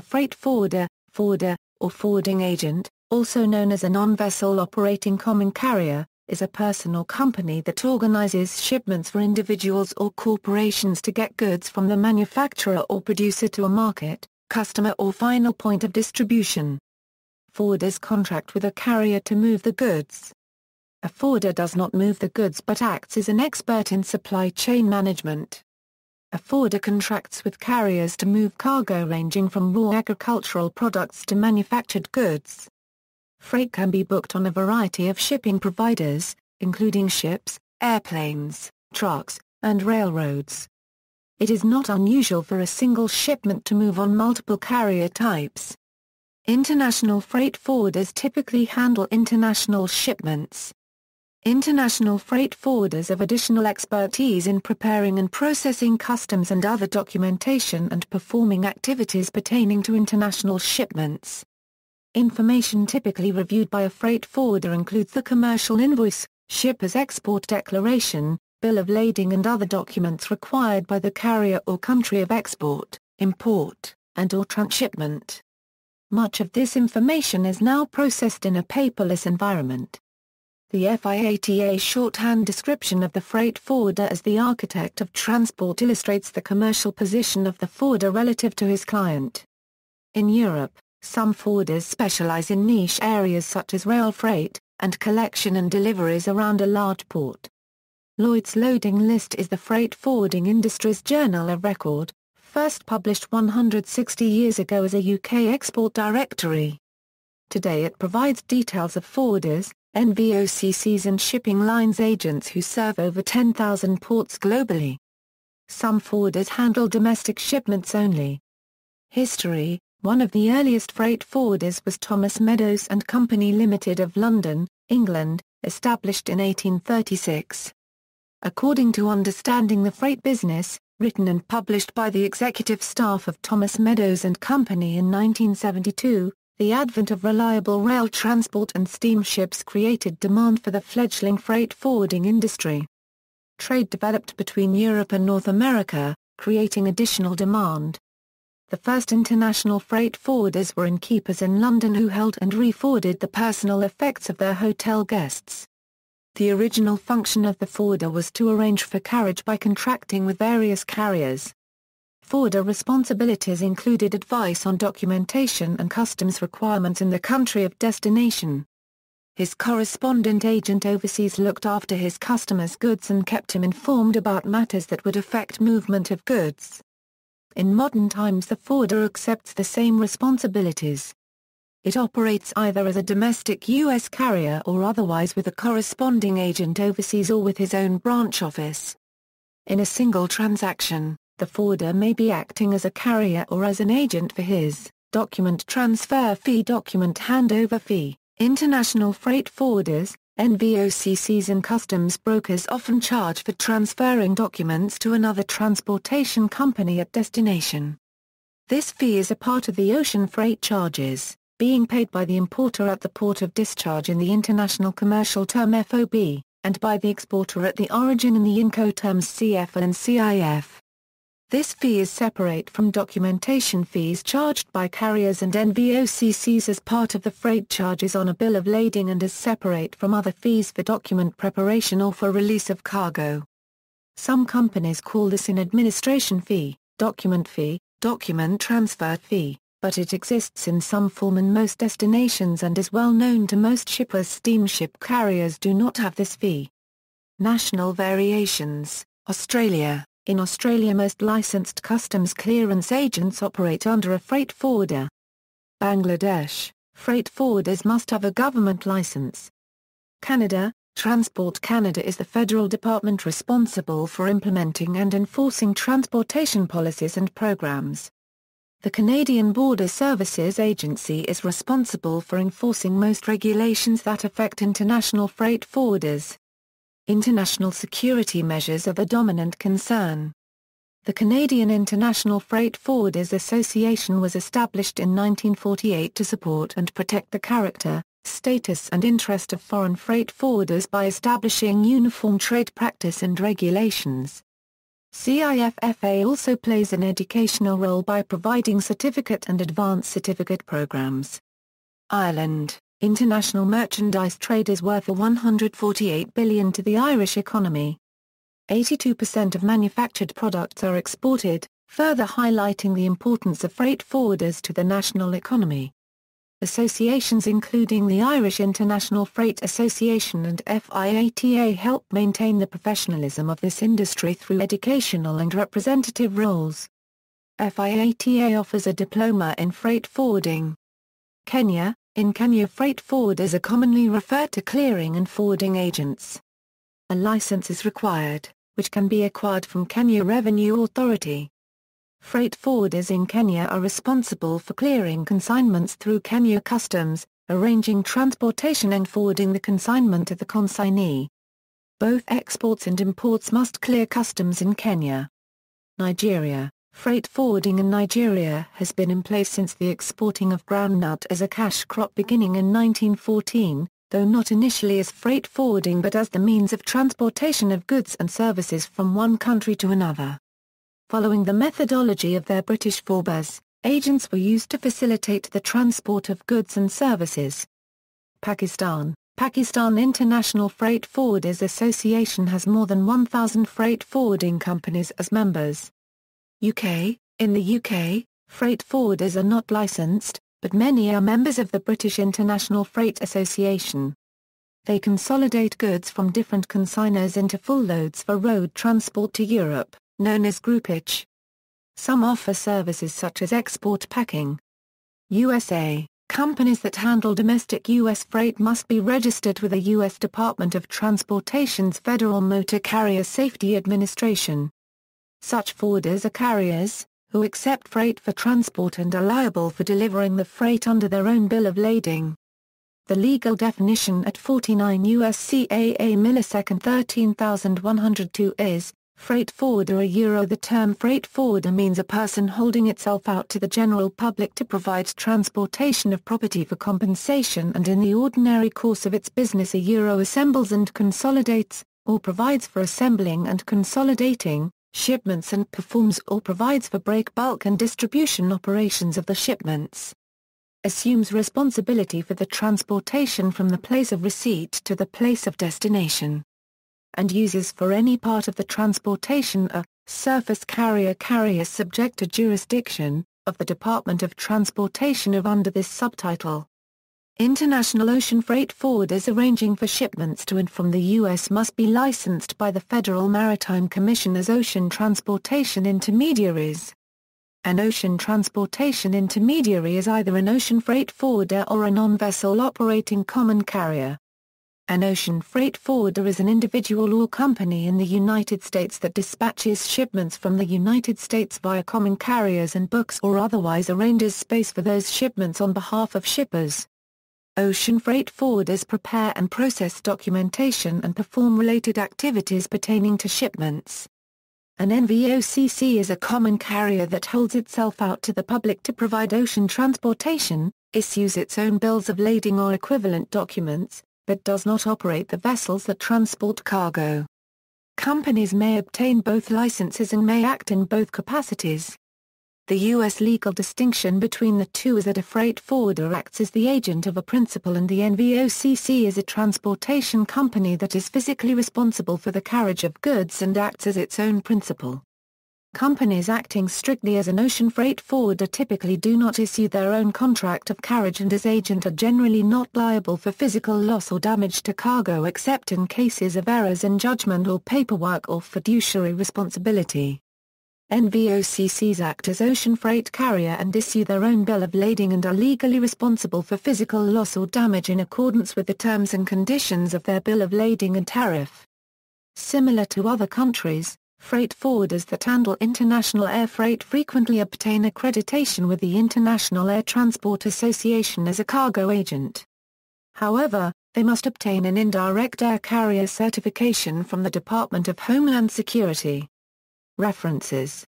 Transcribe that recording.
A freight forwarder, or forwarding agent, also known as a non-vessel operating common carrier, is a person or company that organizes shipments for individuals or corporations to get goods from the manufacturer or producer to a market, customer or final point of distribution. Forwarders contract with a carrier to move the goods. A forwarder does not move the goods but acts as an expert in supply chain management. A forwarder contracts with carriers to move cargo ranging from raw agricultural products to manufactured goods. Freight can be booked on a variety of shipping providers, including ships, airplanes, trucks, and railroads. It is not unusual for a single shipment to move on multiple carrier types. International freight forwarders typically handle international shipments. International freight forwarders have additional expertise in preparing and processing customs and other documentation and performing activities pertaining to international shipments. Information typically reviewed by a freight forwarder includes the commercial invoice, shipper's export declaration, bill of lading and other documents required by the carrier or country of export, import, and/or transshipment. Much of this information is now processed in a paperless environment. The FIATA shorthand description of the freight forwarder as the architect of transport illustrates the commercial position of the forwarder relative to his client. In Europe, some forwarders specialize in niche areas such as rail freight, and collection and deliveries around a large port. Lloyd's Loading List is the freight forwarding industry's journal of record, first published 160 years ago as a UK export directory. Today it provides details of forwarders, NVOCCs and shipping lines agents who serve over 10,000 ports globally. Some forwarders handle domestic shipments only. History: one of the earliest freight forwarders was Thomas Meadows and Company Limited of London, England, established in 1836. According to Understanding the Freight Business, written and published by the executive staff of Thomas Meadows and Company in 1972, the advent of reliable rail transport and steamships created demand for the fledgling freight forwarding industry. Trade developed between Europe and North America, creating additional demand. The first international freight forwarders were innkeepers in London who held and re-forwarded the personal effects of their hotel guests. The original function of the forwarder was to arrange for carriage by contracting with various carriers. Forwarder responsibilities included advice on documentation and customs requirements in the country of destination. His correspondent agent overseas looked after his customers' goods and kept him informed about matters that would affect movement of goods. In modern times the forwarder accepts the same responsibilities. It operates either as a domestic U.S. carrier or otherwise with a corresponding agent overseas or with his own branch office. In a single transaction, the forwarder may be acting as a carrier or as an agent for his document transfer fee, document handover fee. International freight forwarders, NVOCCs and customs brokers often charge for transferring documents to another transportation company at destination. This fee is a part of the ocean freight charges, being paid by the importer at the port of discharge in the international commercial term FOB, and by the exporter at the origin in the Incoterms CF and CIF. This fee is separate from documentation fees charged by carriers and NVOCCs as part of the freight charges on a bill of lading and is separate from other fees for document preparation or for release of cargo. Some companies call this an administration fee, document transfer fee, but it exists in some form in most destinations and is well known to most shippers. Steamship carriers do not have this fee. National variations: Australia. In Australia most licensed customs clearance agents operate under a freight forwarder. Bangladesh, freight forwarders must have a government license. Canada, Transport Canada is the federal department responsible for implementing and enforcing transportation policies and programs. The Canadian Border Services Agency is responsible for enforcing most regulations that affect international freight forwarders. International security measures are the dominant concern. The Canadian International Freight Forwarders Association was established in 1948 to support and protect the character, status and interest of foreign freight forwarders by establishing uniform trade practice and regulations. CIFFA also plays an educational role by providing certificate and advanced certificate programs. Ireland. International merchandise trade is worth $148 billion to the Irish economy. 82% of manufactured products are exported, further highlighting the importance of freight forwarders to the national economy. Associations including the Irish International Freight Association and FIATA help maintain the professionalism of this industry through educational and representative roles. FIATA offers a diploma in freight forwarding. Kenya. In Kenya, freight forwarders are commonly referred to clearing and forwarding agents. A license is required, which can be acquired from Kenya Revenue Authority. Freight forwarders in Kenya are responsible for clearing consignments through Kenya Customs, arranging transportation and forwarding the consignment to the consignee. Both exports and imports must clear customs in Kenya. Nigeria. Freight forwarding in Nigeria has been in place since the exporting of groundnut as a cash crop beginning in 1914, though not initially as freight forwarding but as the means of transportation of goods and services from one country to another. Following the methodology of their British forebears, agents were used to facilitate the transport of goods and services. Pakistan. Pakistan International Freight Forwarders Association has more than 1,000 freight forwarding companies as members. UK. In the UK, freight forwarders are not licensed, but many are members of the British International Freight Association. They consolidate goods from different consignors into full loads for road transport to Europe, known as groupage. Some offer services such as export packing. USA. Companies that handle domestic U.S. freight must be registered with the U.S. Department of Transportation's Federal Motor Carrier Safety Administration. Such forwarders are carriers, who accept freight for transport and are liable for delivering the freight under their own bill of lading. The legal definition at 49 U.S.C.A.A. millisecond 13102 is, freight forwarder The term freight forwarder means a person holding itself out to the general public to provide transportation of property for compensation and in the ordinary course of its business assembles and consolidates, or provides for assembling and consolidating, shipments and performs or provides for break bulk and distribution operations of the shipments. Assumes responsibility for the transportation from the place of receipt to the place of destination. And uses for any part of the transportation a surface carrier subject to jurisdiction of the Department of Transportation under this subtitle. International ocean freight forwarders arranging for shipments to and from the U.S. must be licensed by the Federal Maritime Commission as ocean transportation intermediaries. An ocean transportation intermediary is either an ocean freight forwarder or a non-vessel operating common carrier. An ocean freight forwarder is an individual or company in the United States that dispatches shipments from the United States via common carriers and books or otherwise arranges space for those shipments on behalf of shippers. Ocean freight forwarders prepare and process documentation and perform related activities pertaining to shipments. An NVOCC is a common carrier that holds itself out to the public to provide ocean transportation, issues its own bills of lading or equivalent documents, but does not operate the vessels that transport cargo. Companies may obtain both licenses and may act in both capacities. The U.S. legal distinction between the two is that a freight forwarder acts as the agent of a principal and the NVOCC is a transportation company that is physically responsible for the carriage of goods and acts as its own principal. Companies acting strictly as an ocean freight forwarder typically do not issue their own contract of carriage and as agent are generally not liable for physical loss or damage to cargo except in cases of errors in judgment or paperwork or fiduciary responsibility. NVOCCs act as ocean freight carrier and issue their own bill of lading and are legally responsible for physical loss or damage in accordance with the terms and conditions of their bill of lading and tariff. Similar to other countries, freight forwarders that handle international air freight frequently obtain accreditation with the International Air Transport Association as a cargo agent. However, they must obtain an indirect air carrier certification from the Department of Homeland Security. References